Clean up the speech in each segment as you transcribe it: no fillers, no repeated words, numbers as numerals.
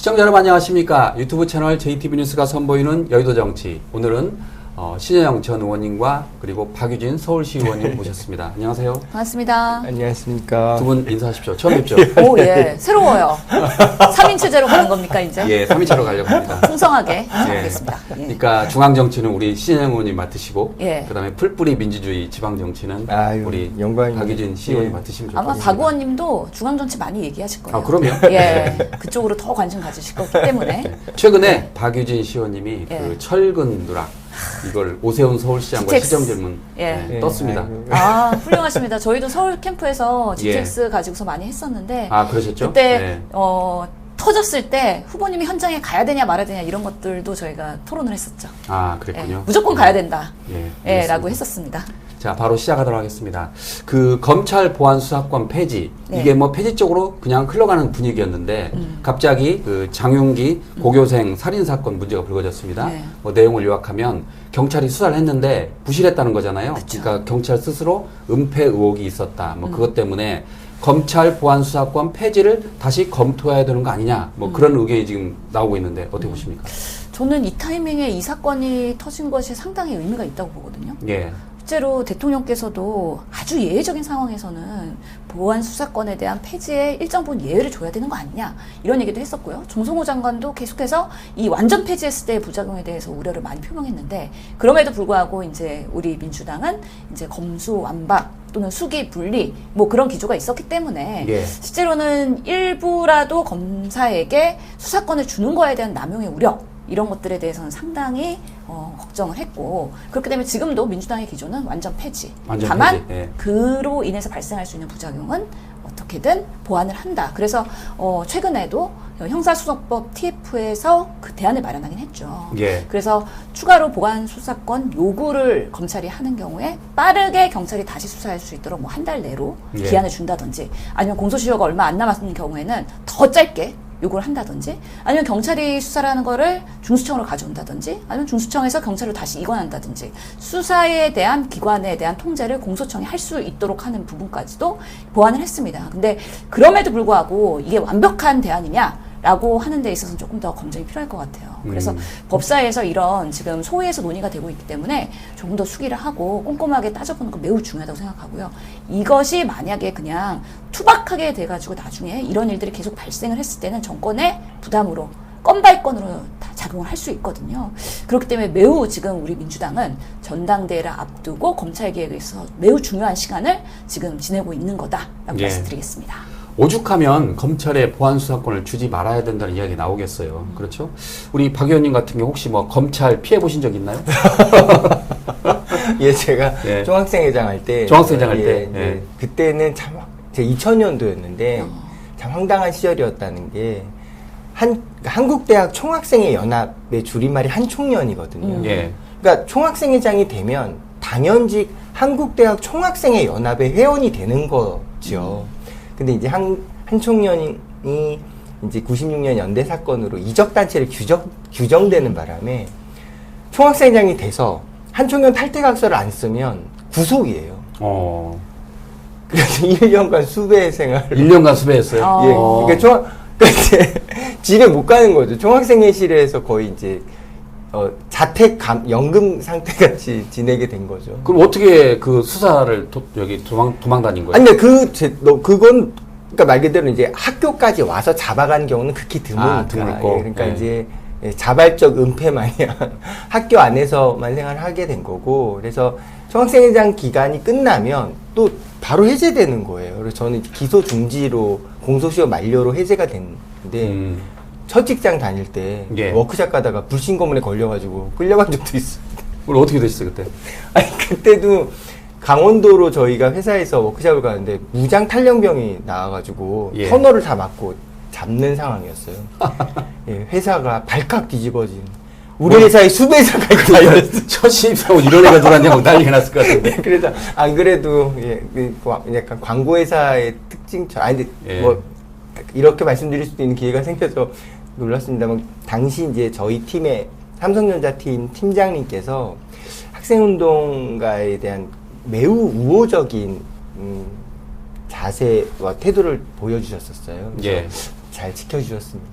시청자 여러분 안녕하십니까. 유튜브 채널 JTB 뉴스가 선보이는 여의도 정치. 오늘은 신혜영 전 의원님과 그리고 박유진 서울시 의원님 모셨습니다. 안녕하세요. 반갑습니다. 안녕하십니까. 두 분 인사하십시오. 처음 뵙죠? 오, 예. 새로워요. 3인 체제로 가는 겁니까, 이제? 예, 3인체로 가려고 합니다. 풍성하게 하겠습니다. 예. 그러니까 중앙정치는 우리 신혜영 의원님 맡으시고, 예. 그 다음에 풀뿌리 민주주의 지방정치는 우리 영광입니다. 박유진 시 의원님 맡으시면 아마 좋겠습니다. 박 의원님도 중앙정치 많이 얘기하실 거예요. 아, 그럼요? 예. 그쪽으로 더 관심 가지실 거기 때문에. 최근에 박유진 시 의원님이 예. 그 철근 누락, 이걸 오세훈 서울시장과 GTX. 시정 질문 예. 떴습니다. 아, 훌륭하십니다. 저희도 서울 캠프에서 GTX 예. 가지고서 많이 했었는데. 아, 그러셨죠? 그때, 네. 터졌을 때 후보님이 현장에 가야 되냐 말아야 되냐 이런 것들도 저희가 토론을 했었죠. 아, 예. 그랬군요. 무조건 가야 된다. 예, 예, 라고 알겠습니다. 했었습니다. 자, 바로 시작하도록 하겠습니다. 그 검찰 보안 수사권 폐지, 네. 이게 뭐 폐지 쪽으로 그냥 흘러가는 분위기였는데 갑자기 그 장윤기 고교생 살인 사건 문제가 불거졌습니다. 네. 뭐 내용을 요약하면 경찰이 수사를 했는데 부실했다는 거잖아요. 그쵸. 그러니까 경찰 스스로 은폐 의혹이 있었다. 뭐 그것 때문에 검찰 보안 수사권 폐지를 다시 검토해야 되는 거 아니냐. 뭐 그런 의견이 지금 나오고 있는데 어떻게 보십니까? 저는 이 타이밍에 이 사건이 터진 것이 상당히 의미가 있다고 보거든요. 예. 실제로 대통령께서도 아주 예외적인 상황에서는 보안 수사권에 대한 폐지에 일정 부분 예외를 줘야 되는 거 아니냐 이런 얘기도 했었고요. 정성호 장관도 계속해서 이 완전 폐지했을 때의 부작용에 대해서 우려를 많이 표명했는데 그럼에도 불구하고 이제 우리 민주당은 이제 검수완박 또는 수기 분리 뭐 그런 기조가 있었기 때문에 예. 실제로는 일부라도 검사에게 수사권을 주는 거에 대한 남용의 우려 이런 것들에 대해서는 상당히 걱정을 했고 그렇기 때문에 지금도 민주당의 기조는 완전 폐지. 완전 다만 폐지, 예. 그로 인해서 발생할 수 있는 부작용은 어떻게든 보완을 한다. 그래서 최근에도 형사소송법 TF에서 그 대안을 마련하긴 했죠. 예. 그래서 추가로 보안 수사권 요구를 검찰이 하는 경우에 빠르게 경찰이 다시 수사할 수 있도록 뭐 한 달 내로 예. 기한을 준다든지 아니면 공소시효가 얼마 안 남았는 경우에는 더 짧게 요구를 한다든지 아니면 경찰이 수사를 하는 거를 중수청으로 가져온다든지 아니면 중수청에서 경찰로 다시 이관한다든지 수사에 대한 기관에 대한 통제를 공소청이 할 수 있도록 하는 부분까지도 보완을 했습니다. 근데 그럼에도 불구하고 이게 완벽한 대안이냐? 라고 하는 데 있어서는 조금 더 검증이 필요할 것 같아요. 그래서 법사위에서 이런 지금 소위에서 논의가 되고 있기 때문에 조금 더 수기를 하고 꼼꼼하게 따져보는 거 매우 중요하다고 생각하고요. 이것이 만약에 그냥 투박하게 돼가지고 나중에 이런 일들이 계속 발생을 했을 때는 정권의 부담으로 건발건으로 다 작용을 할 수 있거든요. 그렇기 때문에 매우 지금 우리 민주당은 전당대회를 앞두고 검찰개혁에 있어서 매우 중요한 시간을 지금 지내고 있는 거다라고 예. 말씀드리겠습니다. 오죽하면 검찰에 보안 수사권을 주지 말아야 된다는 이야기 나오겠어요. 그렇죠? 우리 박 의원님 같은 경우 혹시 뭐 검찰 피해 보신 적 있나요? 예, 제가 예. 중학생회장 할 때. 중학생회장 할 때, 예, 예. 그때는 참, 제 2000년도였는데, 참 황당한 시절이었다는 게, 한국대학 총학생회 연합의 줄임말이 한총연이거든요. 예. 그러니까 총학생회장이 되면 당연직 한국대학 총학생회 연합의 회원이 되는 거죠. 근데 이제 한총연이 이제 96년 연대 사건으로 이적단체를 규정되는 바람에 총학생회장이 돼서 한총연 탈퇴각서를 안 쓰면 구속이에요. 그래서 1년간 수배 생활. 1년간 수배했어요? 어. 예. 그러니까 이제 집에 못 가는 거죠. 총학생회실에서 거의 이제 자택 연금 상태같이 지내게 된 거죠. 그럼 어떻게 그 수사를 도망 다닌 거예요? 아니, 근데 그건, 그러니까 말 그대로 이제 학교까지 와서 잡아간 경우는 극히 드무니까. 드물고. 예, 그러니까 예. 이제 자발적 은폐 마냥 학교 안에서만 생활을 하게 된 거고, 그래서 총학생회장 기간이 끝나면 또 바로 해제되는 거예요. 그래서 저는 기소 중지로 공소시효 만료로 해제가 됐는데, 첫 직장 다닐 때 예. 워크샵 가다가 불신검문에 걸려가지고 끌려간 적도 있어요. 오늘 어떻게 됐어요 그때? 아니, 그때도 강원도로 저희가 회사에서 워크샵을 가는데 무장 탈영병이 나와가지고 예. 터널을 다 막고 잡는 상황이었어요. 예, 회사가 발칵 뒤집어진. 우리 회사에 수배사까지 달렸어. 첫 신입사원 이런 애가 들어왔냐고 난리가 났을 것 같은데. 그래서 안 그래도 예, 약간 광고회사의 특징처럼 아니 근데 예. 뭐 이렇게 말씀드릴 수도 있는 기회가 생겨서 놀랐습니다만 당시 이제 저희 팀의 삼성전자 팀 팀장님께서 학생운동가에 대한 매우 우호적인 자세와 태도를 보여주셨었어요. 그래서 예. 잘 지켜주셨습니다.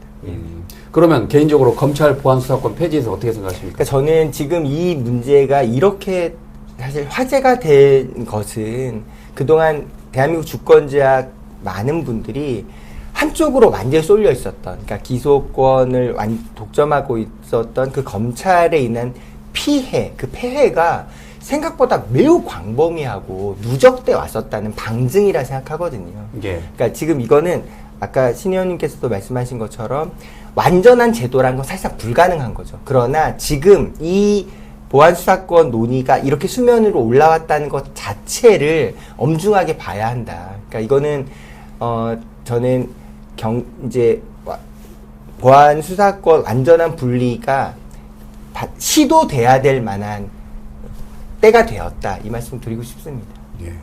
그러면 개인적으로 검찰 보안 수사권 폐지에서 어떻게 생각하십니까? 그러니까 저는 지금 이 문제가 이렇게 사실 화제가 된 것은 그동안 대한민국 주권자 많은 분들이 한쪽으로 완전히 쏠려 있었던, 그러니까 기소권을 독점하고 있었던 그 검찰에 인한 피해, 그 폐해가 생각보다 매우 광범위하고 누적돼 왔었다는 방증이라 생각하거든요. 예. 그러니까 지금 이거는 아까 신 의원님께서도 말씀하신 것처럼 완전한 제도라는 건 사실상 불가능한 거죠. 그러나 지금 이 보안수사권 논의가 이렇게 수면으로 올라왔다는 것 자체를 엄중하게 봐야 한다. 그러니까 이거는 저는 이제 보안수사권 완전한 분리가 시도돼야 될 만한 때가 되었다. 이 말씀 드리고 싶습니다. 예.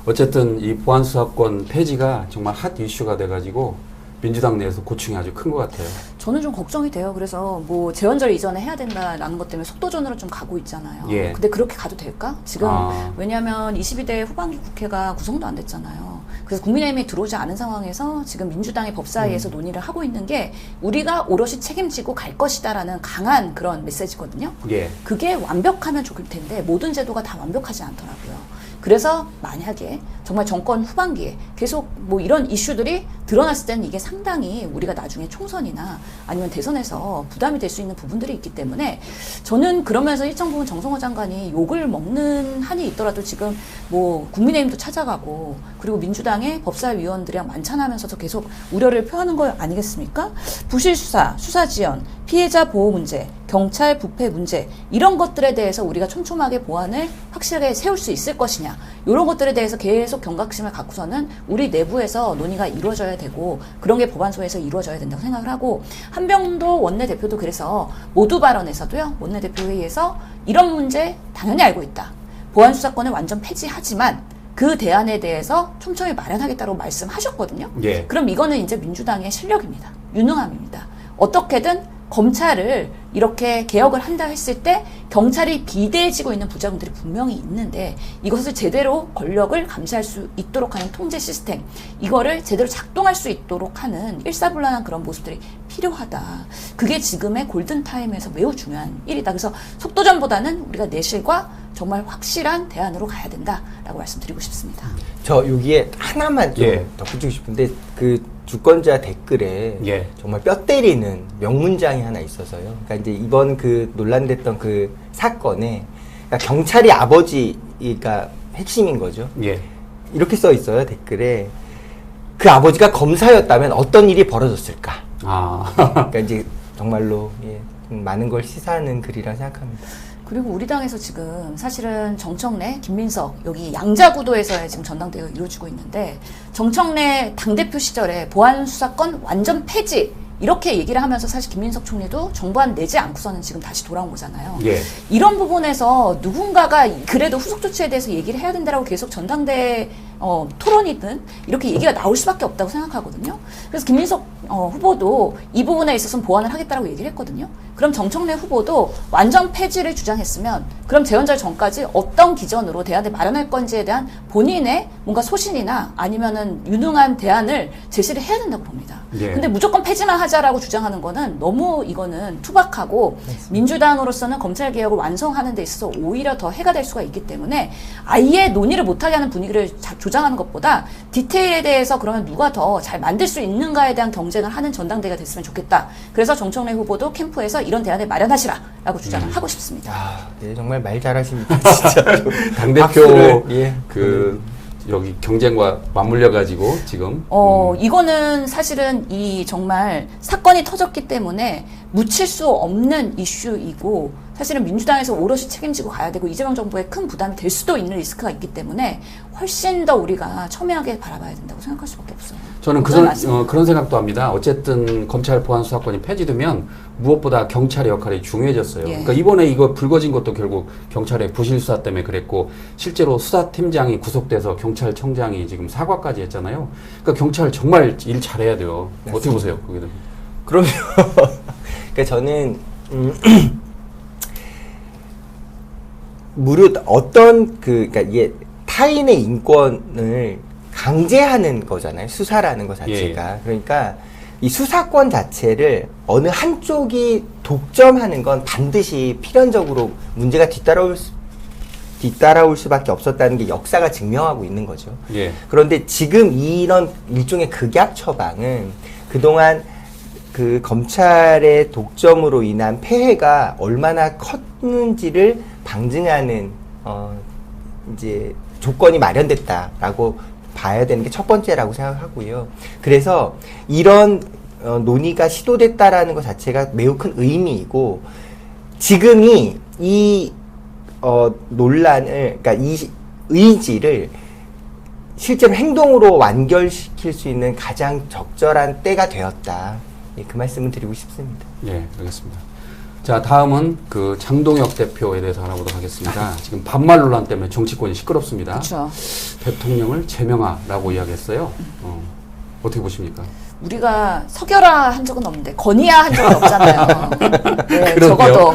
어쨌든 이 보안수사권 폐지가 정말 핫 이슈가 돼가지고 민주당 내에서 고충이 아주 큰 것 같아요. 저는 좀 걱정이 돼요. 그래서 뭐 재헌절 이전에 해야 된다라는 것 때문에 속도전으로 좀 가고 있잖아요. 예. 근데 그렇게 가도 될까? 지금 왜냐하면 22대 후반기 국회가 구성도 안 됐잖아요. 그래서 국민의힘이 들어오지 않은 상황에서 지금 민주당의 법사위에서 논의를 하고 있는 게 우리가 오롯이 책임지고 갈 것이다라는 강한 그런 메시지거든요. 예. 그게 완벽하면 좋을 텐데 모든 제도가 다 완벽하지 않더라고요. 그래서 만약에 정말 정권 후반기에 계속 뭐 이런 이슈들이 드러났을 때는 이게 상당히 우리가 나중에 총선이나 아니면 대선에서 부담이 될 수 있는 부분들이 있기 때문에 저는 그러면서 일정 부분 정성호 장관이 욕을 먹는 한이 있더라도 지금 뭐 국민의힘도 찾아가고 그리고 민주당의 법사위원들이랑 만찬하면서도 계속 우려를 표하는 거 아니겠습니까? 부실수사, 수사지연, 피해자 보호 문제, 경찰 부패 문제 이런 것들에 대해서 우리가 촘촘하게 보안을 확실하게 세울 수 있을 것이냐 이런 것들에 대해서 계속 경각심을 갖고서는 우리 내부에서 논의가 이루어져야 되고 그런 게 법안소에서 이루어져야 된다고 생각을 하고 한병도 원내대표도 그래서 모두 발언에서도요 원내대표 회의에서 이런 문제 당연히 알고 있다. 보안수사권을 완전 폐지하지만 그 대안에 대해서 촘촘히 마련하겠다고 말씀하셨거든요. 예. 그럼 이거는 이제 민주당의 실력입니다. 유능함입니다. 어떻게든 검찰을 이렇게 개혁을 한다 했을 때 경찰이 비대해지고 있는 부작용들이 분명히 있는데 이것을 제대로 권력을 감시할 수 있도록 하는 통제 시스템 이거를 제대로 작동할 수 있도록 하는 일사불란한 그런 모습들이 필요하다. 그게 지금의 골든타임에서 매우 중요한 일이다. 그래서 속도전보다는 우리가 내실과 정말 확실한 대안으로 가야 된다라고 말씀드리고 싶습니다. 저 여기에 하나만 좀 예. 덧붙이고 싶은데 그 주권자 댓글에 예. 정말 뼈 때리는 명문장이 하나 있어서요. 그러니까 이제 이번 그 논란됐던 그 사건에 그러니까 경찰이 아버지가 핵심인 거죠. 예. 이렇게 써 있어요 댓글에 그 아버지가 검사였다면 어떤 일이 벌어졌을까. 아. 그러니까 이제 정말로 예, 많은 걸 시사하는 글이라 생각합니다. 그리고 우리 당에서 지금 사실은 정청래, 김민석 여기 양자구도에서의 지금 전당대회가 이루어지고 있는데 정청래 당대표 시절에 보안수사권 완전 폐지 이렇게 얘기를 하면서 사실 김민석 총리도 정부안 내지 않고서는 지금 다시 돌아온 거잖아요. 예. 이런 부분에서 누군가가 그래도 후속 조치에 대해서 얘기를 해야 된다라고 계속 전당대회 토론이든 이렇게 얘기가 나올 수밖에 없다고 생각하거든요. 그래서 김민석 후보도 이 부분에 있어서는 보완을 하겠다라고 얘기를 했거든요. 그럼 정청래 후보도 완전 폐지를 주장했으면 그럼 재헌절 전까지 어떤 기전으로 대안을 마련할 건지에 대한 본인의 뭔가 소신이나 아니면은 유능한 대안을 제시를 해야 된다고 봅니다. 예. 근데 무조건 폐지만 하자라고 주장하는 거는 너무 이거는 투박하고 민주당으로서는 검찰 개혁을 완성하는 데 있어서 오히려 더 해가 될 수가 있기 때문에 아예 논의를 못하게 하는 분위기를 조장하는 것보다 디테일에 대해서 그러면 누가 더 잘 만들 수 있는가에 대한 경쟁을 하는 전당대회가 됐으면 좋겠다. 그래서 정청래 후보도 캠프에서 이런 대안을 마련하시라라고 주장을 하고 싶습니다. 아, 네, 정말 말 잘하십니다. 진짜. 당대표 예. 그 여기 경쟁과 맞물려 가지고 지금 이거는 사실은 이 정말 사건이 터졌기 때문에 묻힐 수 없는 이슈이고 사실은 민주당에서 오롯이 책임지고 가야 되고 이재명 정부에 큰 부담이 될 수도 있는 리스크가 있기 때문에 훨씬 더 우리가 첨예하게 바라봐야 된다고 생각할 수밖에 없어요. 저는 그런 생각도 합니다. 어쨌든 검찰 보안 수사권이 폐지되면 무엇보다 경찰의 역할이 중요해졌어요. 예. 그러니까 이번에 이거 불거진 것도 결국 경찰의 부실 수사 때문에 그랬고 실제로 수사팀장이 구속돼서 경찰청장이 지금 사과까지 했잖아요. 그러니까 경찰 정말 일 잘해야 돼요. 어떻게 보세요? 거기는? 그럼요. 그러니까 저는 무릇 어떤 그러니까 이게 타인의 인권을 강제하는 거잖아요. 수사라는 것 자체가. 예. 그러니까 이 수사권 자체를 어느 한쪽이 독점하는 건 반드시 필연적으로 문제가 뒤따라올 수밖에 없었다는 게 역사가 증명하고 있는 거죠. 예. 그런데 지금 이런 일종의 극약 처방은 그동안 그 검찰의 독점으로 인한 폐해가 얼마나 컸는지를 방증하는 이제 조건이 마련됐다라고 봐야 되는 게 첫 번째라고 생각하고요. 그래서 이런 논의가 시도됐다라는 것 자체가 매우 큰 의미이고, 지금이 이 논란을, 그러니까 이 의지를 실제로 행동으로 완결시킬 수 있는 가장 적절한 때가 되었다. 예, 그 말씀을 드리고 싶습니다. 예, 알겠습니다. 자, 다음은 그 장동혁 대표에 대해서 알아보도록 하겠습니다. 지금 반말 논란 때문에 정치권이 시끄럽습니다. 그렇죠. 대통령을 제명하라고 이야기했어요. 어떻게 보십니까? 우리가 석열화 한 적은 없는데 건의야 한 적은 없잖아요. 네, 그러게요. 적어도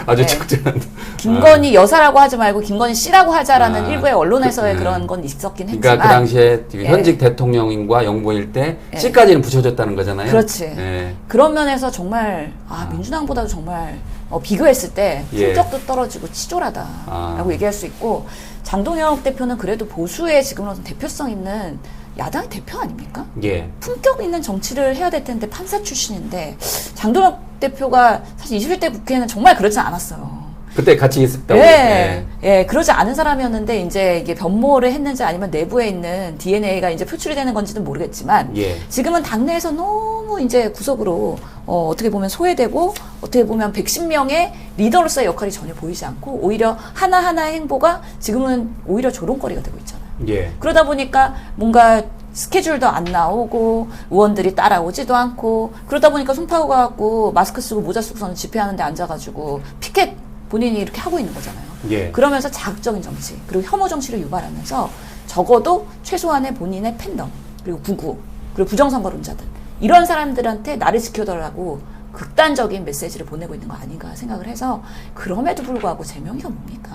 아주 네. 적절한. 김건희 여사라고 하지 말고 김건희 씨라고 하자라는 일부의 언론에서의 네. 그런 건 있었긴 그러니까 했지만 그 당시에 예. 현직 대통령인과 영부일 때 예. 씨까지는 붙여줬다는 거잖아요. 그렇지. 예. 그런 면에서 정말 민주당보다도 정말 비교했을 때 예. 품격도 떨어지고 치졸하다라고 얘기할 수 있고, 장동혁 대표는 그래도 보수의 지금으로서는 대표성 있는 야당 대표 아닙니까? 예. 품격 있는 정치를 해야 될 텐데 판사 출신인데, 장동혁 대표가 사실 21대 국회에는 정말 그렇지 않았어요. 그때 같이 있었다고. 예, 예, 그러지 않은 사람이었는데 이제 이게 변모를 했는지 아니면 내부에 있는 DNA가 이제 표출이 되는 건지는 모르겠지만, 예. 지금은 당내에서 너무 이제 구석으로 어떻게 보면 소외되고, 어떻게 보면 110명의 리더로서의 역할이 전혀 보이지 않고, 오히려 하나하나의 행보가 지금은 오히려 조롱거리가 되고 있잖아요. 예. 그러다 보니까 뭔가 스케줄도 안 나오고 의원들이 따라오지도 않고, 그러다 보니까 손파고 가갖고 마스크 쓰고 모자 쓰고서는 집회하는데 앉아가지고 피켓 본인이 이렇게 하고 있는 거잖아요. 예. 그러면서 자극적인 정치, 그리고 혐오 정치를 유발하면서 적어도 최소한의 본인의 팬덤, 그리고 구구, 그리고 부정선거론자들, 이런 사람들한테 나를 지켜달라고 극단적인 메시지를 보내고 있는 거 아닌가 생각을 해서, 그럼에도 불구하고 제명이가 뭡니까?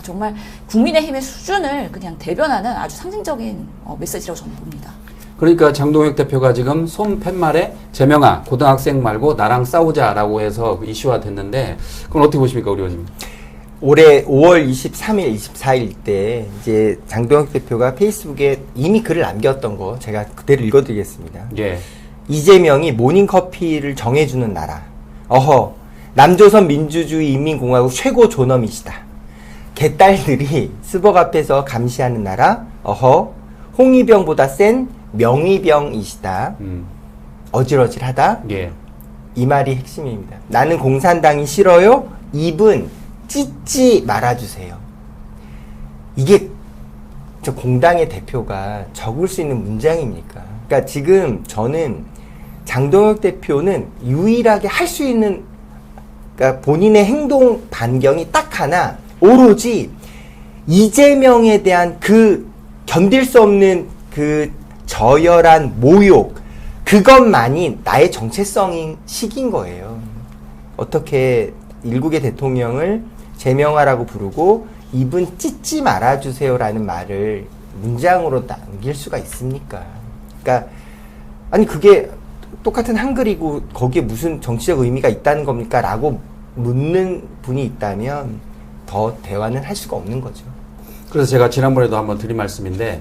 정말 국민의힘의 수준을 그냥 대변하는 아주 상징적인 메시지라고 저는 봅니다. 그러니까 장동혁 대표가 지금 손 팻말에 제명아 고등학생 말고 나랑 싸우자라고 해서 이슈화 됐는데, 그건 어떻게 보십니까, 우리 의원님? 올해 5월 23일, 24일 때 이제 장동혁 대표가 페이스북에 이미 글을 남겼던 거 제가 그대로 읽어드리겠습니다. 예. 이재명이 모닝커피를 정해주는 나라. 어허, 남조선 민주주의 인민공화국 최고 존엄이시다. 개딸들이 스벅 앞에서 감시하는 나라. 어허, 홍위병보다 센 명의병이시다. 어질어질하다. 예. 이 말이 핵심입니다. 나는 공산당이 싫어요. 입은 찢지 말아주세요. 이게 저 공당의 대표가 적을 수 있는 문장입니까? 그러니까 지금 저는 장동혁 대표는 유일하게 할 수 있는, 그러니까 본인의 행동 반경이 딱 하나, 오로지 이재명에 대한 그 견딜 수 없는 그 저열한 모욕, 그것만이 나의 정체성인 거예요. 어떻게 일국의 대통령을 제명하라고 부르고 입은 찢지 말아주세요라는 말을 문장으로 남길 수가 있습니까? 그러니까 아니 그게 똑같은 한글이고 거기에 무슨 정치적 의미가 있다는 겁니까? 라고 묻는 분이 있다면 더 대화는 할 수가 없는 거죠. 그래서 제가 지난번에도 한번 드린 말씀인데,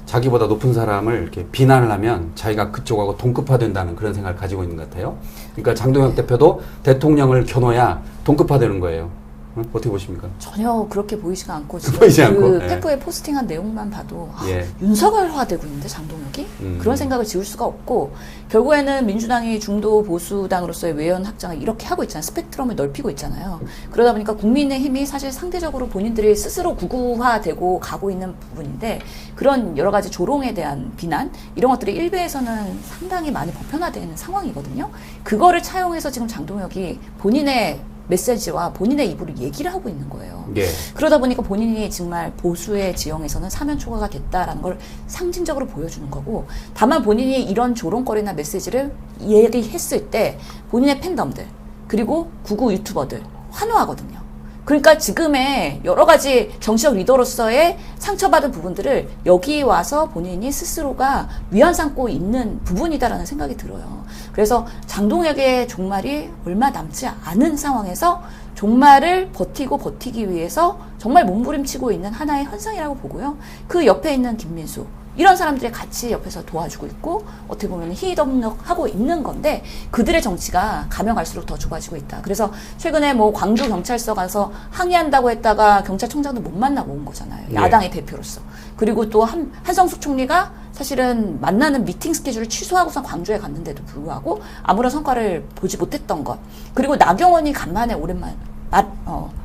자기보다 높은 사람을 이렇게 비난을 하면 자기가 그쪽하고 동급화된다는 그런 생각을 가지고 있는 것 같아요. 그러니까 장동혁 대표도 대통령을 겨눠야 동급화되는 거예요. 어떻게 보십니까? 전혀 그렇게 보이지가 않고, 지금 보이지 않고? 예. 페프에 포스팅한 내용만 봐도 예. 윤석열화되고 있는데 장동혁이? 그런 생각을 지울 수가 없고, 결국에는 민주당이 중도 보수당으로서의 외연 확장을 이렇게 하고 있잖아요. 스펙트럼을 넓히고 있잖아요. 그러다 보니까 국민의힘이 사실 상대적으로 본인들이 스스로 구구화되고 가고 있는 부분인데, 그런 여러 가지 조롱에 대한 비난, 이런 것들이 일베에서는 상당히 많이 보편화되는 상황이거든요. 그거를 차용해서 지금 장동혁이 본인의 메시지와 본인의 입으로 얘기를 하고 있는 거예요. 예. 그러다 보니까 본인이 정말 보수의 지형에서는 사면 초과가 됐다라는 걸 상징적으로 보여주는 거고, 다만 본인이 이런 조롱거리나 메시지를 얘기했을 때 본인의 팬덤들, 그리고 구구 유튜버들 환호하거든요. 그러니까 지금의 여러 가지 정치적 리더로서의 상처받은 부분들을 여기 와서 본인이 스스로가 위안 삼고 있는 부분이다라는 생각이 들어요. 그래서 장동혁의 종말이 얼마 남지 않은 상황에서 종말을 버티기 위해서 정말 몸부림치고 있는 하나의 현상이라고 보고요. 그 옆에 있는 김민수, 이런 사람들이 같이 옆에서 도와주고 있고 어떻게 보면 희희덕덕하고 있는 건데 그들의 정치가 가면 갈수록 더 좁아지고 있다. 그래서 최근에 뭐 광주 경찰서 가서 항의한다고 했다가 경찰청장도 못 만나고 온 거잖아요. 네. 야당의 대표로서. 그리고 또 한성숙 총리가 사실은 만나는 미팅 스케줄을 취소하고서 광주에 갔는데도 불구하고 아무런 성과를 보지 못했던 것. 그리고 나경원이 간만에 오랜만에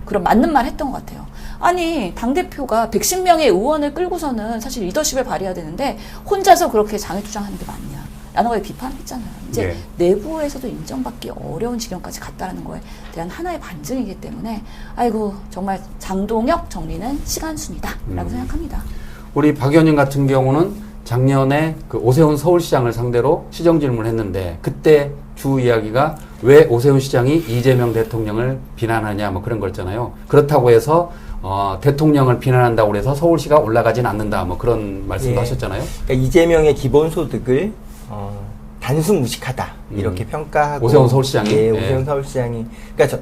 그런 맞는 말 했던 것 같아요. 아니, 당대표가 110명의 의원을 끌고서는 사실 리더십을 발휘해야 되는데 혼자서 그렇게 장애투쟁하는 게 맞냐. 라는 거에 비판했잖아요. 이제 내부에서도 인정받기 어려운 지경까지 갔다는 거에 대한 하나의 반증이기 때문에 아이고 정말 장동혁 정리는 시간순이다 라고 생각합니다. 우리 박 의원님 같은 경우는 작년에 그 오세훈 서울시장을 상대로 시정 질문했는데 그때 주 이야기가 왜 오세훈 시장이 이재명 대통령을 비난하냐 뭐 그런 거였잖아요. 그렇다고 해서 대통령을 비난한다고 해서 서울시가 올라가진 않는다 뭐 그런 말씀도 하셨잖아요. 그러니까 이재명의 기본소득을 단순 무식하다 이렇게 평가하고 오세훈 서울시장이 오세훈 서울시장이 그러니까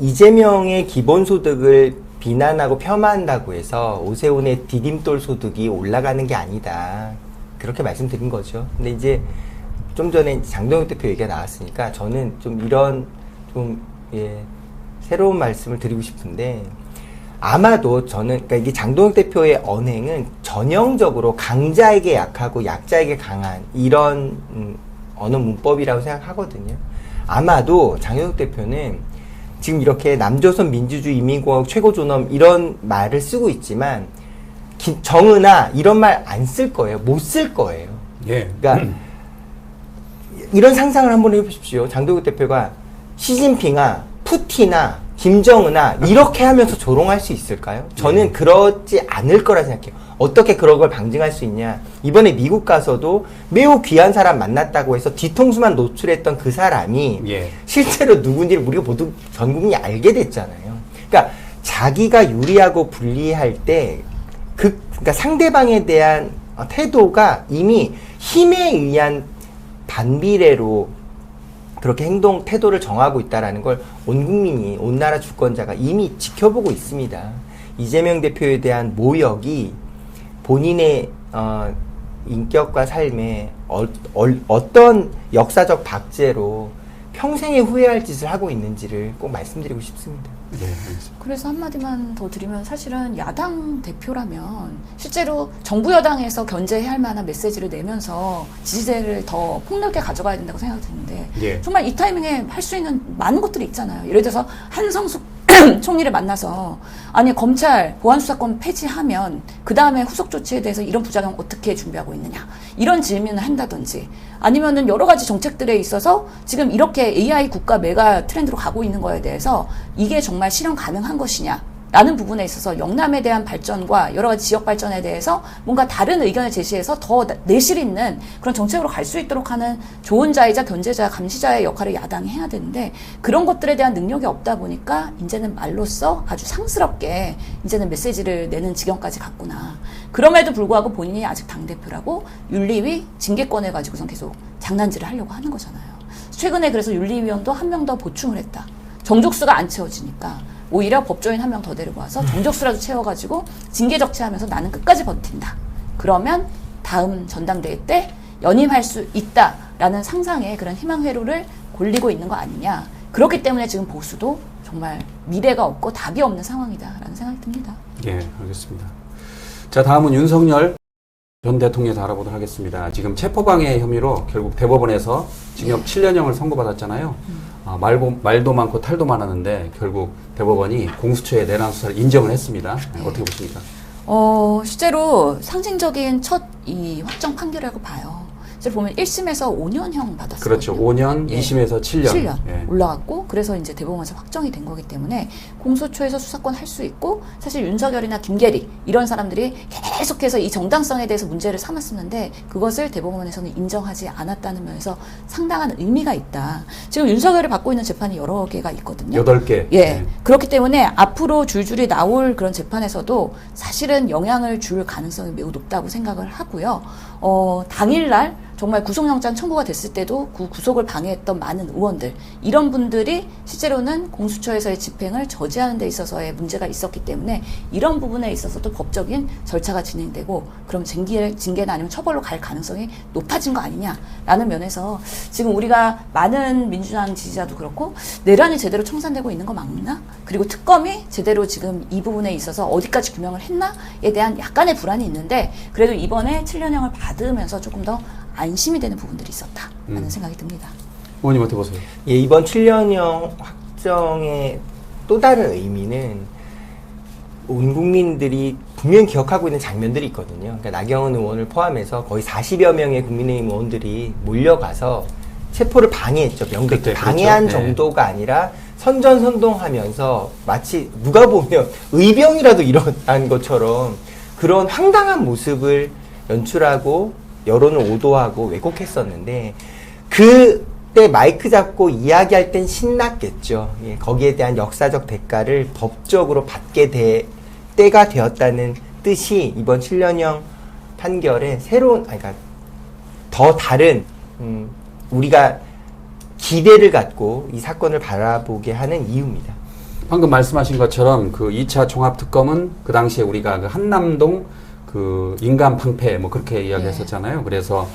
이재명의 기본소득을 비난하고 폄하한다고 해서 오세훈의 디딤돌 소득이 올라가는 게 아니다 그렇게 말씀드린 거죠. 근데 이제 좀 전에 장동혁 대표 얘기가 나왔으니까 저는 좀 이런 새로운 말씀을 드리고 싶은데 아마도 저는 그러니까 이게 장동혁 대표의 언행은 전형적으로 강자에게 약하고 약자에게 강한 이런 언어 문법이라고 생각하거든요. 아마도 장동혁 대표는 지금 이렇게 남조선 민주주의 인민공화국 최고존엄 이런 말을 쓰고 있지만 정의나 이런 말 안 쓸 거예요. 못 쓸 거예요. 예. 그러니까 이런 상상을 한번 해보십시오. 장동혁 대표가 시진핑아, 푸틴아, 김정은아 이렇게 하면서 조롱할 수 있을까요? 저는 그렇지 않을 거라 생각해요. 어떻게 그런 걸 방증할 수 있냐. 이번에 미국 가서도 매우 귀한 사람 만났다고 해서 뒤통수만 노출했던 그 사람이 실제로 누군지를 우리가 모두 전 국민이 알게 됐잖아요. 그러니까 자기가 유리하고 불리할 때 그러니까 상대방에 대한 태도가 이미 힘에 의한 반비례로 그렇게 태도를 정하고 있다는 걸 온 국민이, 온 나라 주권자가 이미 지켜보고 있습니다. 이재명 대표에 대한 모욕이 본인의 인격과 삶에 어떤 역사적 박제로 평생에 후회할 짓을 하고 있는지를 꼭 말씀드리고 싶습니다. 네, 알겠습니다. 그래서 한마디만 더 드리면 사실은 야당 대표라면 실제로 정부 여당에서 견제해야 할 만한 메시지를 내면서 지지세를 더 폭넓게 가져가야 된다고 생각드는데 정말 이 타이밍에 할 수 있는 많은 것들이 있잖아요. 예를 들어서 한성숙 총리를 만나서 아니 검찰 보안수사권 폐지하면 그 다음에 후속 조치에 대해서 이런 부작용 어떻게 준비하고 있느냐 이런 질문을 한다든지 아니면은 여러 가지 정책들에 있어서 지금 이렇게 AI 국가 메가 트렌드로 가고 있는 거에 대해서 이게 정말 실현 가능한 것이냐 라는 부분에 있어서 영남에 대한 발전과 여러 가지 지역 발전에 대해서 뭔가 다른 의견을 제시해서 더 내실 있는 그런 정책으로 갈 수 있도록 하는 조언자이자 견제자, 감시자의 역할을 야당이 해야 되는데 그런 것들에 대한 능력이 없다 보니까 이제는 말로써 아주 상스럽게 이제는 메시지를 내는 지경까지 갔구나. 그럼에도 불구하고 본인이 아직 당대표라고 윤리위 징계권을 가지고선 계속 장난질을 하려고 하는 거잖아요. 최근에 그래서 윤리위원도 한 명 더 보충을 했다. 정족수가 안 채워지니까 오히려 법조인 한 명 더 데리고 와서 정족수라도 채워가지고 징계 적치하면서 나는 끝까지 버틴다. 그러면 다음 전당대회 때 연임할 수 있다라는 상상의 그런 희망 회로를 골리고 있는 거 아니냐. 그렇기 때문에 지금 보수도 정말 미래가 없고 답이 없는 상황이다라는 생각이 듭니다. 예, 알겠습니다. 자, 다음은 윤석열 전 대통령에서 알아보도록 하겠습니다. 지금 체포방해 혐의로 결국 대법원에서 징역 7년형을 선고받았잖아요. 말도 많고 탈도 많았는데 결국 대법원이 공수처의 내란 수사를 인정을 했습니다. 어떻게 보십니까? 실제로 상징적인 첫 이 확정 판결이라고 봐요. 실제 보면 1심에서 5년형 받았어요. 그렇죠. 5년, 예. 2심에서 7년. 7년 예. 올라갔고 그래서 이제 대법원에서 확정이 된 거기 때문에 공소초에서 수사권 할 수 있고 사실 윤석열이나 김계리 이런 사람들이 계속해서 이 정당성에 대해서 문제를 삼았었는데 그것을 대법원에서는 인정하지 않았다는 면에서 상당한 의미가 있다. 지금 윤석열이 받고 있는 재판이 여러 개가 있거든요. 8개. 예. 그렇기 때문에 앞으로 줄줄이 나올 그런 재판에서도 사실은 영향을 줄 가능성이 매우 높다고 생각을 하고요. 당일날 정말 구속영장 청구가 됐을 때도 그 구속을 방해했던 많은 의원들, 이런 분들이 실제로는 공수처에서의 집행을 저지하는 데 있어서의 문제가 있었기 때문에 이런 부분에 있어서도 법적인 절차가 진행되고 그럼 징계나 아니면 처벌로 갈 가능성이 높아진 거 아니냐라는 면에서 지금 우리가 많은 민주당 지지자도 그렇고 내란이 제대로 청산되고 있는 거 맞나? 그리고 특검이 제대로 지금 이 부분에 있어서 어디까지 규명을 했나에 대한 약간의 불안이 있는데 그래도 이번에 7년형을 받으면서 조금 더 안심이 되는 부분들이 있었다라는 생각이 듭니다. 의원님한테 보세요. 예, 이번 7년형 확정의 또 다른 의미는 온 국민들이 분명히 기억하고 있는 장면들이 있거든요. 그러니까 나경원 의원을 포함해서 거의 40여 명의 국민의힘 의원들이 몰려가서 체포를 방해했죠. 명백히 그때, 방해한 그렇죠. 네. 정도가 아니라 선전선동하면서 마치 누가 보면 의병이라도 일어난 것처럼 그런 황당한 모습을 연출하고 여론을 오도하고 왜곡했었는데 그때 마이크 잡고 이야기할 땐 신났겠죠. 예, 거기에 대한 역사적 대가를 법적으로 받게 때가 되었다는 뜻이 이번 7년형 판결에 새로운, 그러니까 더 다른 우리가 기대를 갖고 이 사건을 바라보게 하는 이유입니다. 방금 말씀하신 것처럼 그 2차 종합특검은 그 당시에 우리가 그 한남동 그 인간 방패 뭐 그렇게 이야기했었잖아요. 그래서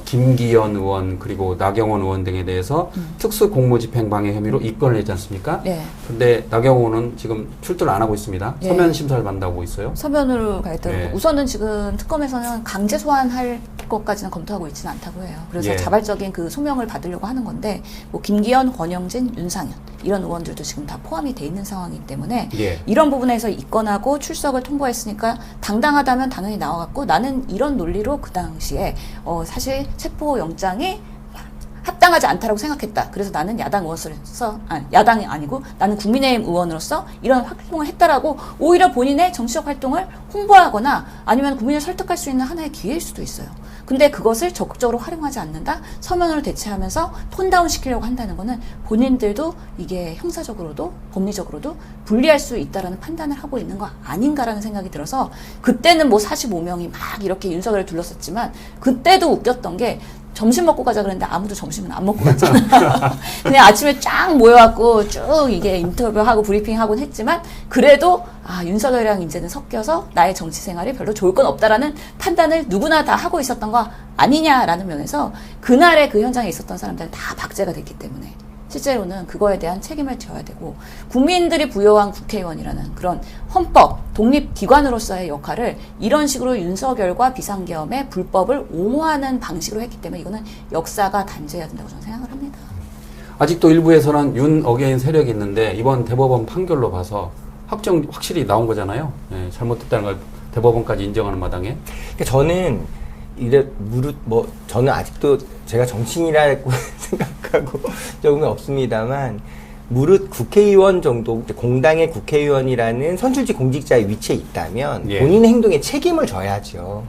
김기현 의원 그리고 나경원 의원 등에 대해서 특수 공무집행 방해 혐의로 입건을 했지 않습니까? 네. 근데 나경원 의원은 지금 출두를 안 하고 있습니다. 예. 서면 심사를 받는다고 있어요. 서면으로 가겠다고. 네. 우선은 지금 특검에서는 강제 소환할 것까지는 검토하고 있지는 않다고 해요. 그래서 예. 자발적인 그 소명을 받으려고 하는 건데 뭐 김기현, 권영진, 윤상현 이런 의원들도 지금 다 포함이 돼 있는 상황이기 때문에 예. 이런 부분에서 입건하고 출석을 통보했으니까 당당하다면 당연히 나와갖고 나는 이런 논리로 그 당시에 사실 체포영장이 합당하지 않다라고 생각했다. 그래서 나는 야당 의원으로서, 야당이 아니고 나는 국민의힘 의원으로서 이런 활동을 했다라고 오히려 본인의 정치적 활동을 홍보하거나 아니면 국민을 설득할 수 있는 하나의 기회일 수도 있어요. 근데 그것을 적극적으로 활용하지 않는다? 서면으로 대체하면서 톤다운 시키려고 한다는 거는 본인들도 이게 형사적으로도 법리적으로도 불리할 수 있다라는 판단을 하고 있는 거 아닌가라는 생각이 들어서 그때는 뭐 45명이 막 이렇게 윤석열을 둘러쌌지만 그때도 웃겼던 게 점심 먹고 가자 그랬는데 아무도 점심은 안 먹고 갔잖아요. 그냥 아침에 쫙 모여갖고 쭉 이게 인터뷰하고 브리핑하곤 했지만 그래도 윤석열이랑 이제는 섞여서 나의 정치 생활이 별로 좋을 건 없다라는 판단을 누구나 다 하고 있었던 거 아니냐라는 면에서 그날의 그 현장에 있었던 사람들은 다 박제가 됐기 때문에 실제로는 그거에 대한 책임을 져야 되고 국민들이 부여한 국회의원이라는 그런 헌법, 독립기관으로서의 역할을 이런 식으로 윤석열과 비상계엄의 불법을 옹호하는 방식으로 했기 때문에 이거는 역사가 단죄해야 된다고 저는 생각을 합니다. 아직도 일부에서는 윤 어게인 세력이 있는데 이번 대법원 판결로 봐서 확실히 나온 거잖아요. 예, 잘못됐다는 걸 대법원까지 인정하는 마당에. 그러니까 저는 저는 아직도 제가 정치인이라고 생각하고 적은 없습니다만 무릇 국회의원 정도, 공당의 국회의원이라는 선출직 공직자의 위치에 있다면 예. 본인의 행동에 책임을 져야죠.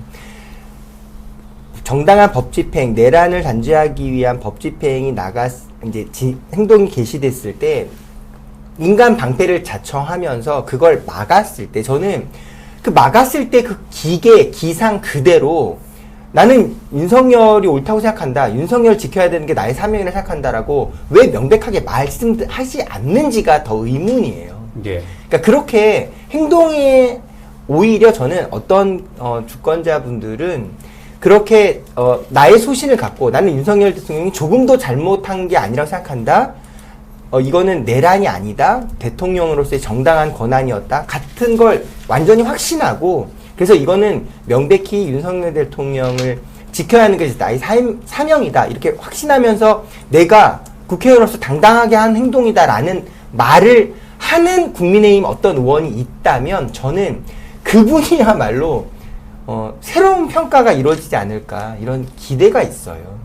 정당한 법 집행, 내란을 단죄하기 위한 법 집행이 행동이 개시됐을 때 인간 방패를 자청하면서 그걸 막았을 때 저는 그 막았을 때 그 기상 그대로 나는 윤석열이 옳다고 생각한다. 윤석열 지켜야 되는 게 나의 사명이라 생각한다라고 왜 명백하게 말씀하지 않는지가 더 의문이에요. 예. 그러니까 그렇게 행동에 오히려 저는 어떤 주권자분들은 그렇게 나의 소신을 갖고 나는 윤석열 대통령이 조금도 잘못한 게 아니라고 생각한다. 이거는 내란이 아니다. 대통령으로서의 정당한 권한이었다. 같은 걸 완전히 확신하고 그래서 이거는 명백히 윤석열 대통령을 지켜야 하는 것이 나의 사명이다. 이렇게 확신하면서 내가 국회의원으로서 당당하게 한 행동이다라는 말을 하는 국민의힘 어떤 의원이 있다면 저는 그분이야말로 새로운 평가가 이루어지지 않을까 이런 기대가 있어요.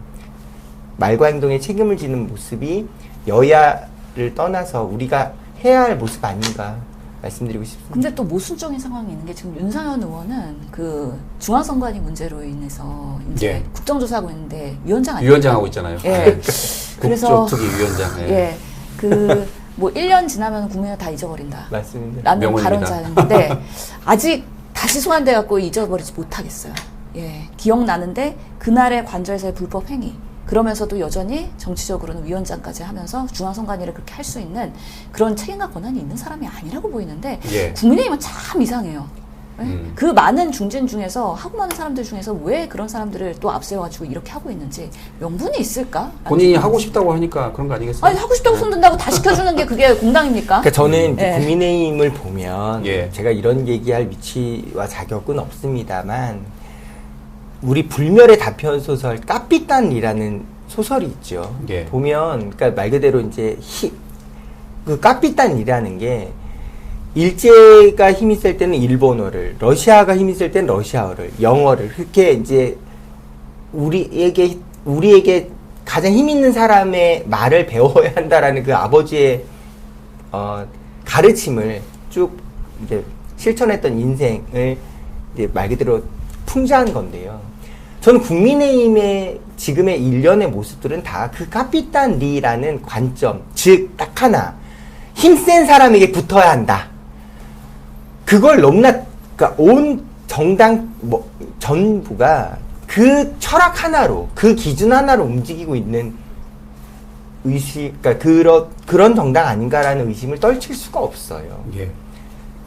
말과 행동에 책임을 지는 모습이 여야를 떠나서 우리가 해야 할 모습 아닌가 말씀드리고 싶습니다. 근데 또 모순적인 상황이 있는 게 지금 윤상현 의원은 그 중앙선관위 문제로 인해서 이제 예. 국정조사하고 있는데 위원장 아니에요? 위원장하고 있잖아요. 예. 그래서 국정특위위원장. 예. 예. 그 뭐 1년 지나면 국민을 다 잊어버린다. 맞습니다. 라는 명언입니다. 발언자였는데 아직 다시 소환돼 갖고 잊어버리지 못하겠어요. 예. 기억나는데 그날의 관저에서의 불법 행위 그러면서도 여전히 정치적으로는 위원장까지 하면서 중앙선관위를 그렇게 할 수 있는 그런 책임과 권한이 있는 사람이 아니라고 보이는데 예. 국민의힘은 참 이상해요. 예? 그 많은 중진 중에서 하고 많은 사람들 중에서 왜 그런 사람들을 또 앞세워가지고 이렇게 하고 있는지 명분이 있을까? 본인이 하고 싶다고 하니까 그런 거 아니겠어요? 아니 하고 싶다고 손든다고 다 시켜주는 게 그게 공당입니까? 그러니까 저는 예. 국민의힘을 보면 예. 제가 이런 얘기할 위치와 자격은 없습니다만 우리 불멸의 단편 소설 까삐딴이라는 소설이 있죠. 예. 보면 그러니까 말 그대로 이제 그 까삐딴이라는 게 일제가 힘이 셀 때는 일본어를, 러시아가 힘이 셀 때는 러시아어를, 영어를 그렇게 이제 우리에게 가장 힘 있는 사람의 말을 배워야 한다라는 그 아버지의 가르침을 쭉 이제 실천했던 인생을 이제 말 그대로 풍자한 건데요. 저는 국민의힘의 지금의 일련의 모습들은 다 그 카피탄 리라는 관점, 즉 딱 하나, 힘센 사람에게 붙어야 한다. 그걸 너무나 그러니까 온 정당 전부가 그 철학 하나로, 그 기준 하나로 움직이고 있는 그러니까 그런 정당 아닌가라는 의심을 떨칠 수가 없어요. 예.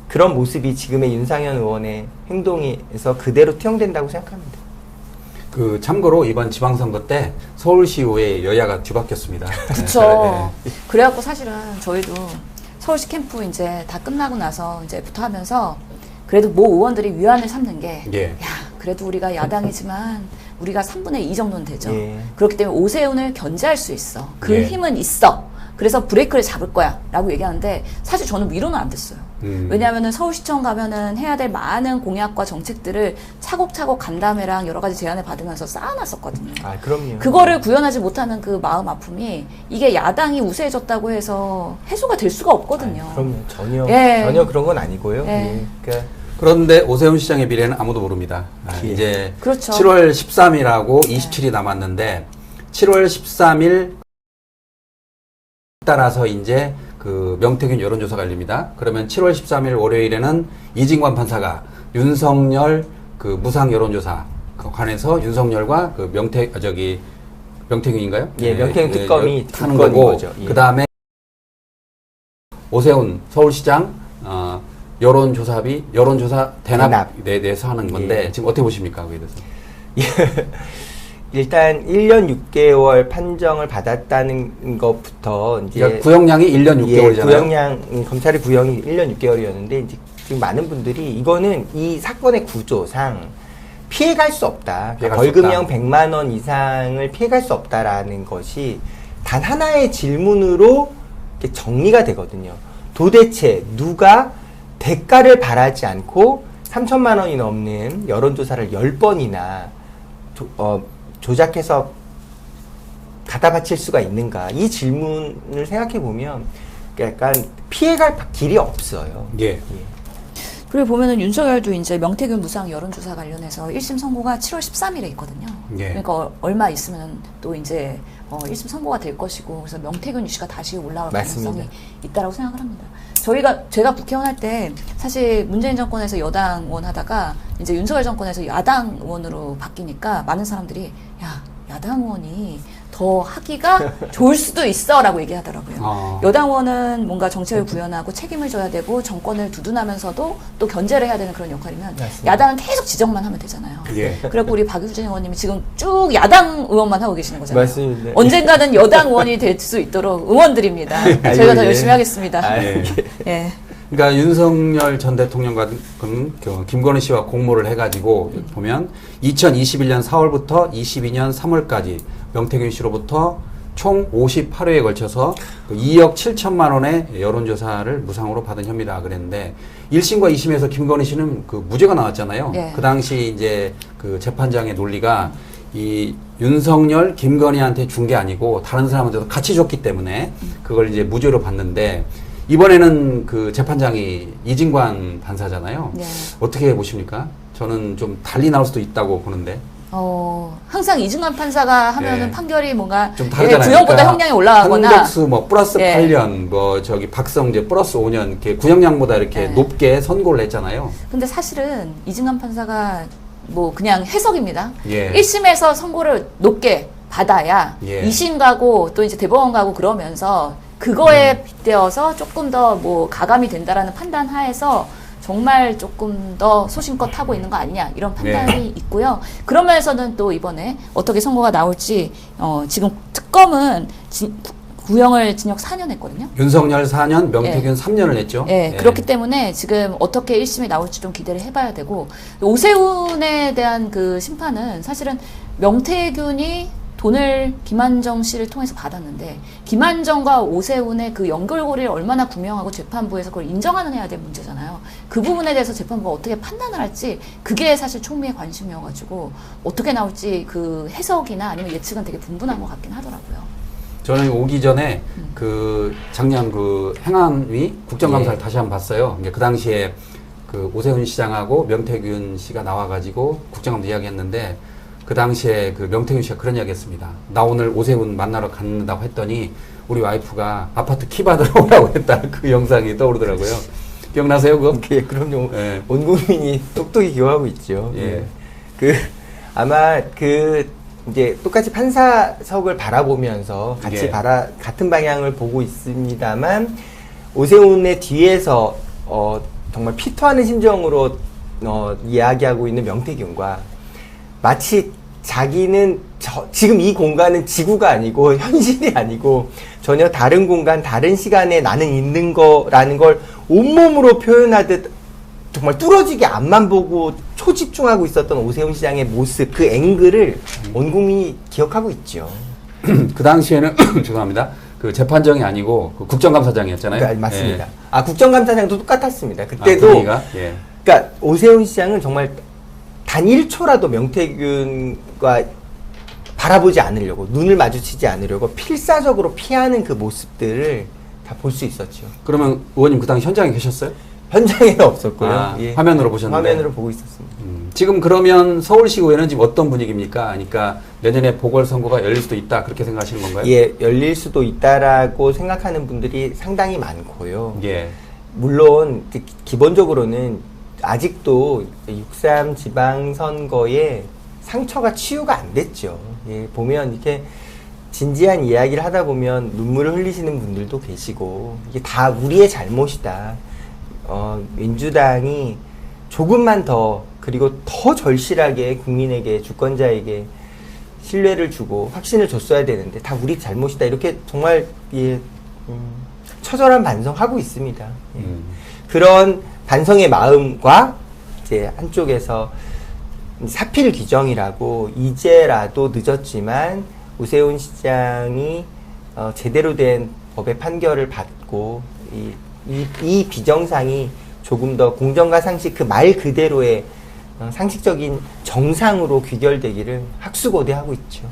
그런 모습이 지금의 윤상현 의원의 행동에서 그대로 투영된다고 생각합니다. 그 참고로 이번 지방선거 때 서울시의회 여야가 뒤바뀌었습니다. 그쵸. 예. 그래갖고 사실은 저희도 서울시 캠프 이제 다 끝나고 나서 이제부터 하면서 그래도 모 의원들이 위안을 삼는 게, 예. 야, 그래도 우리가 야당이지만 우리가 3분의 2 정도는 되죠. 예. 그렇기 때문에 오세훈을 견제할 수 있어. 그 예. 힘은 있어. 그래서 브레이크를 잡을 거야. 라고 얘기하는데 사실 저는 위로는 안 됐어요. 왜냐하면은 서울시청 가면은 해야 될 많은 공약과 정책들을 차곡차곡 간담회랑 여러 가지 제안을 받으면서 쌓아놨었거든요. 아, 그럼요. 그거를 구현하지 못하는 그 마음 아픔이 이게 야당이 우세해졌다고 해서 해소가 될 수가 없거든요. 아, 그럼요. 예. 전혀 그런 건 아니고요. 예. 예. 그러니까 그런데 오세훈 시장의 미래는 아무도 모릅니다. 예. 이제 그렇죠. 7월 13일하고 27일이 남았는데 7월 13일 따라서 이제 그 명태균 여론조사가 열립니다. 그러면 7월 13일 월요일에는 이진관 판사가 윤석열 그 무상 여론조사 관해서 윤석열과 그 명태균인가요? 예, 명태균 특검이 하는 특검인 거고 거죠. 예. 그 다음에 오세훈 서울시장 여론조사 대납에 대해서 하는 건데 예. 지금 어떻게 보십니까? 그에 대해서? 일단 1년 6개월 판정을 받았다는 것부터 이제 그러니까 구형량이 1년 6개월이잖아요. 구형량 검찰의 구형이 1년 6개월이었는데 이제 지금 많은 분들이 이거는 이 사건의 구조상 피해갈 수 없다. 피해갈 수 벌금형 없다. 100만 원 이상을 피해갈 수 없다라는 것이 단 하나의 질문으로 이렇게 정리가 되거든요. 도대체 누가 대가를 바라지 않고 3천만 원이 넘는 여론조사를 10번이나 조작해서 갖다 바칠 수가 있는가? 이 질문을 생각해 보면 약간 피해갈 길이 없어요. 예. 그리고 보면은 윤석열도 이제 명태균 무상 여론조사 관련해서 1심 선고가 7월 13일에 있거든요. 예. 그러니까 얼마 있으면 또 이제 1심 선고가 될 것이고 그래서 명태균 이슈가 다시 올라올 맞습니다. 가능성이 있다라고 생각을 합니다. 제가 국회의원 할 때 사실 문재인 정권에서 여당 의원 하다가 이제 윤석열 정권에서 야당 의원으로 바뀌니까 많은 사람들이 야, 야당 의원이 더 하기가 좋을 수도 있어라고 얘기하더라고요. 여당 의원은 뭔가 정책을 구현하고 책임을 져야 되고 정권을 두둔하면서도 또 견제를 해야 되는 그런 역할이면 맞습니다. 야당은 계속 지적만 하면 되잖아요. 예. 그래갖고 우리 박유진 의원님이 지금 쭉 야당 의원만 하고 계시는 거잖아요. 맞습니다. 언젠가는 여당 의원이 될 수 있도록 응원드립니다. 저희가 더 예. 열심히 하겠습니다. 예. 예. 그러니까 윤석열 전 대통령과 김건희 씨와 공모를 해가지고 보면 2021년 4월부터 22년 3월까지 명태균 씨로부터 총 58회에 걸쳐서 그 2억 7천만 원의 여론조사를 무상으로 받은 혐의다 그랬는데 1심과 2심에서 김건희 씨는 그 무죄가 나왔잖아요. 예. 그 당시 이제 그 재판장의 논리가 이 윤석열, 김건희한테 준 게 아니고 다른 사람한테도 같이 줬기 때문에 그걸 이제 무죄로 봤는데 이번에는 그 재판장이 이진관 판사잖아요. 네. 어떻게 보십니까? 저는 좀 달리 나올 수도 있다고 보는데. 항상 이중간 판사가 하면은 예. 판결이 뭔가 좀 다르잖아요. 구형보다 그러니까 형량이 올라가거나 한덕수 뭐 플러스 예. 8년, 뭐 저기 박성재 플러스 5년 이렇게 구형량보다 이렇게 예. 높게 선고를 했잖아요. 근데 사실은 이중간 판사가 뭐 그냥 해석입니다. 예. 1심에서 선고를 높게 받아야 예. 2심 가고 또 이제 대법원 가고 그러면서 그거에 빗대어서 조금 더 뭐 가감이 된다라는 판단 하에서 정말 조금 더 소신껏 하고 있는 거 아니냐 이런 판단이 네. 있고요. 그런 면에서는 또 이번에 어떻게 선고가 나올지 지금 특검은 구형을 징역 4년 했거든요. 윤석열 4년, 명태균 3년을 했죠. 예, 예. 그렇기 때문에 지금 어떻게 1심이 나올지 좀 기대를 해봐야 되고 오세훈에 대한 그 심판은 사실은 명태균이 돈을 김한정 씨를 통해서 받았는데 김한정과 오세훈의 그 연결고리를 얼마나 분명하고 재판부에서 그걸 인정하느냐에 대한 문제잖아요. 그 부분에 대해서 재판부가 어떻게 판단을 할지 그게 사실 총미의 관심이어가지고 어떻게 나올지 그 해석이나 아니면 예측은 되게 분분한 것 같긴 하더라고요. 저는 오기 전에 그 작년 그 행안위 국정감사를 예. 다시 한번 봤어요. 그 당시에 그 오세훈 시장하고 명태균 씨가 나와가지고 국정감사 이야기했는데 그 당시에 그 명태균 씨가 그런 이야기 했습니다. 나 오늘 오세훈 만나러 간다고 했더니 우리 와이프가 아파트 키 받으러 오라고 했다. 그 영상이 떠오르더라고요. 기억나세요, 그거? 예, 그럼요. 예. 온 국민이 똑똑히 기억하고 있죠. 예. 아마 이제 똑같이 판사석을 바라보면서 같이 예. 같은 방향을 보고 있습니다만 오세훈의 뒤에서 정말 피토하는 심정으로 이야기하고 있는 명태균과 마치 자기는 지금 이 공간은 지구가 아니고 현실이 아니고 전혀 다른 공간, 다른 시간에 나는 있는 거라는 걸 온몸으로 표현하듯 정말 뚫어지게 앞만 보고 초집중하고 있었던 오세훈 시장의 모습, 그 앵글을 온 국민이 기억하고 있죠. 그 당시에는 죄송합니다. 그 재판정이 아니고 그 국정감사장이었잖아요. 맞습니다. 예. 국정감사장도 똑같았습니다. 그 그때도 분위기가? 예. 그러니까 오세훈 시장은 정말 단 1초라도 명태균과 바라보지 않으려고 눈을 마주치지 않으려고 필사적으로 피하는 그 모습들을 다 볼 수 있었죠. 그러면 의원님 그 당시 현장에 계셨어요? 현장에는 없었고요. 화면으로 보셨는데. 화면으로 보고 있었습니다. 지금 그러면 서울시의회는 지금 어떤 분위기입니까? 그러니까 내년에 보궐선거가 열릴 수도 있다 그렇게 생각하시는 건가요? 예, 열릴 수도 있다라고 생각하는 분들이 상당히 많고요. 예. 물론 기본적으로는 아직도 6.3 지방선거에 상처가 치유가 안 됐죠. 예, 보면 이렇게 진지한 이야기를 하다 보면 눈물을 흘리시는 분들도 계시고 이게 다 우리의 잘못이다. 민주당이 조금만 더 그리고 더 절실하게 국민에게 주권자에게 신뢰를 주고 확신을 줬어야 되는데 다 우리 잘못이다. 이렇게 정말 처절한 반성하고 있습니다. 예. 그런 반성의 마음과 이제 한쪽에서 사필 규정이라고 이제라도 늦었지만 오세훈 시장이 제대로 된 법의 판결을 받고 이 비정상이 조금 더 공정과 상식 그 말 그대로의 상식적인 정상으로 귀결되기를 학수고대하고 있죠.